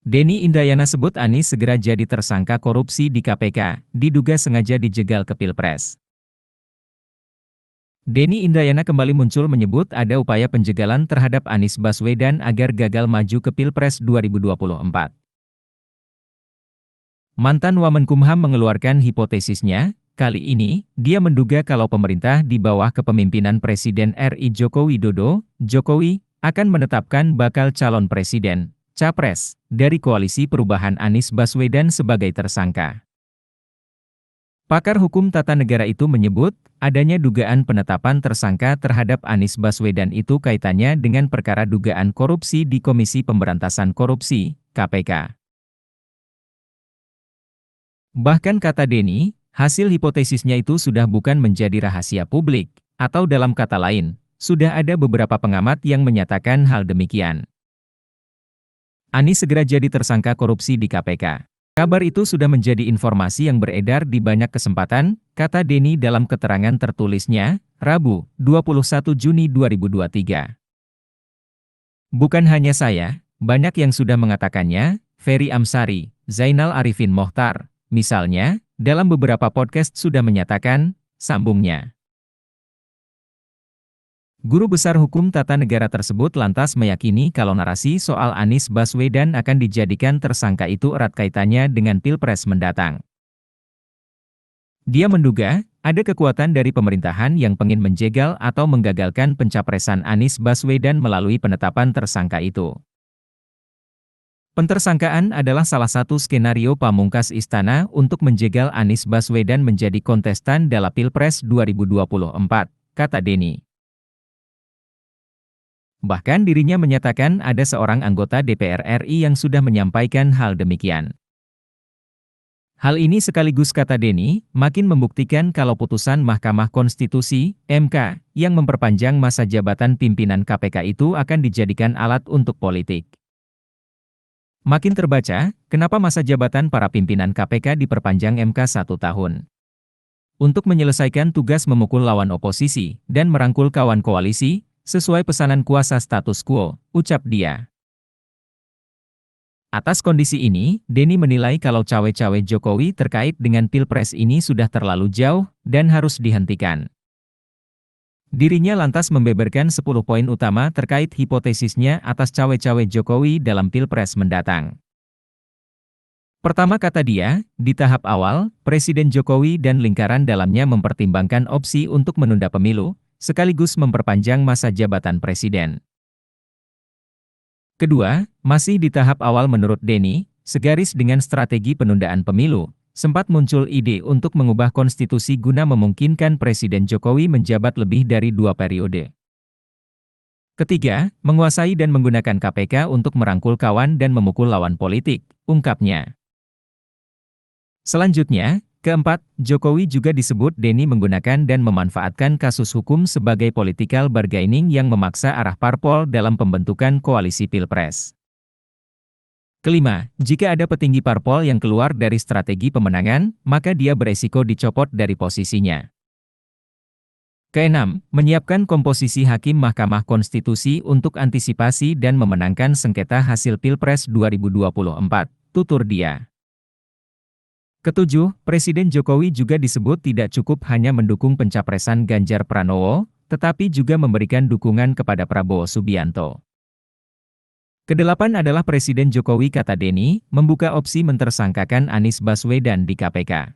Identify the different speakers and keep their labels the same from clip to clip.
Speaker 1: Denny Indrayana sebut Anies segera jadi tersangka korupsi di KPK, diduga sengaja dijegal ke Pilpres. Denny Indrayana kembali muncul menyebut ada upaya penjegalan terhadap Anies Baswedan agar gagal maju ke Pilpres 2024. Mantan Wamenkumham mengeluarkan hipotesisnya, kali ini, dia menduga kalau pemerintah di bawah kepemimpinan Presiden RI Joko Widodo, Jokowi, akan menetapkan bakal calon presiden, Capres, dari Koalisi Perubahan Anies Baswedan sebagai tersangka. Pakar hukum tata negara itu menyebut, adanya dugaan penetapan tersangka terhadap Anies Baswedan itu kaitannya dengan perkara dugaan korupsi di Komisi Pemberantasan Korupsi, KPK. Bahkan kata Denny, hasil hipotesisnya itu sudah bukan menjadi rahasia publik, atau dalam kata lain, sudah ada beberapa pengamat yang menyatakan hal demikian. Anies segera jadi tersangka korupsi di KPK. Kabar itu sudah menjadi informasi yang beredar di banyak kesempatan, kata Denny dalam keterangan tertulisnya, Rabu, 21 Juni 2023. Bukan hanya saya, banyak yang sudah mengatakannya, Ferry Amsari, Zainal Arifin Mokhtar, misalnya, dalam beberapa podcast sudah menyatakan, sambungnya. Guru Besar Hukum Tata Negara tersebut lantas meyakini kalau narasi soal Anies Baswedan akan dijadikan tersangka itu erat kaitannya dengan Pilpres mendatang. Dia menduga, ada kekuatan dari pemerintahan yang ingin menjegal atau menggagalkan pencapresan Anies Baswedan melalui penetapan tersangka itu. Pentersangkaan adalah salah satu skenario pamungkas istana untuk menjegal Anies Baswedan menjadi kontestan dalam Pilpres 2024, kata Denny. Bahkan dirinya menyatakan ada seorang anggota DPR RI yang sudah menyampaikan hal demikian. Hal ini sekaligus kata Denny, makin membuktikan kalau putusan Mahkamah Konstitusi, MK, yang memperpanjang masa jabatan pimpinan KPK itu akan dijadikan alat untuk politik. Makin terbaca, kenapa masa jabatan para pimpinan KPK diperpanjang MK 1 tahun. Untuk menyelesaikan tugas memukul lawan oposisi, dan merangkul kawan koalisi, sesuai pesanan kuasa status quo, ucap dia. Atas kondisi ini, Denny menilai kalau cawe-cawe Jokowi terkait dengan Pilpres ini sudah terlalu jauh, dan harus dihentikan. Dirinya lantas membeberkan 10 poin utama terkait hipotesisnya atas cawe-cawe Jokowi dalam Pilpres mendatang. Pertama kata dia, di tahap awal, Presiden Jokowi dan lingkaran dalamnya mempertimbangkan opsi untuk menunda pemilu, sekaligus memperpanjang masa jabatan presiden. Kedua, masih di tahap awal menurut Denny, segaris dengan strategi penundaan pemilu, sempat muncul ide untuk mengubah konstitusi guna memungkinkan Presiden Jokowi menjabat lebih dari 2 periode. Ketiga, menguasai dan menggunakan KPK untuk merangkul kawan dan memukul lawan politik, ungkapnya. Selanjutnya, keempat, Jokowi juga disebut Denny menggunakan dan memanfaatkan kasus hukum sebagai political bargaining yang memaksa arah parpol dalam pembentukan koalisi Pilpres. Kelima, jika ada petinggi parpol yang keluar dari strategi pemenangan, maka dia beresiko dicopot dari posisinya. Keenam, menyiapkan komposisi hakim Mahkamah Konstitusi untuk antisipasi dan memenangkan sengketa hasil Pilpres 2024, tutur dia. Ketujuh, Presiden Jokowi juga disebut tidak cukup hanya mendukung pencapresan Ganjar Pranowo, tetapi juga memberikan dukungan kepada Prabowo Subianto. Kedelapan adalah Presiden Jokowi kata Denny, membuka opsi mentersangkakan Anies Baswedan di KPK.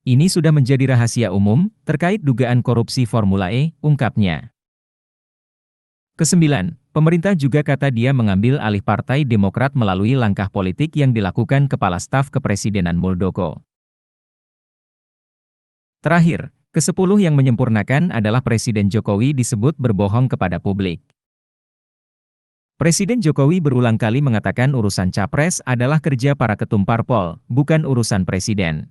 Speaker 1: Ini sudah menjadi rahasia umum, terkait dugaan korupsi Formula E, ungkapnya. Kesembilan, pemerintah juga kata dia mengambil alih Partai Demokrat melalui langkah politik yang dilakukan Kepala Staf Kepresidenan Muldoko. Terakhir, ke-10 yang menyempurnakan adalah Presiden Jokowi disebut berbohong kepada publik. Presiden Jokowi berulang kali mengatakan urusan Capres adalah kerja para ketum parpol, bukan urusan Presiden.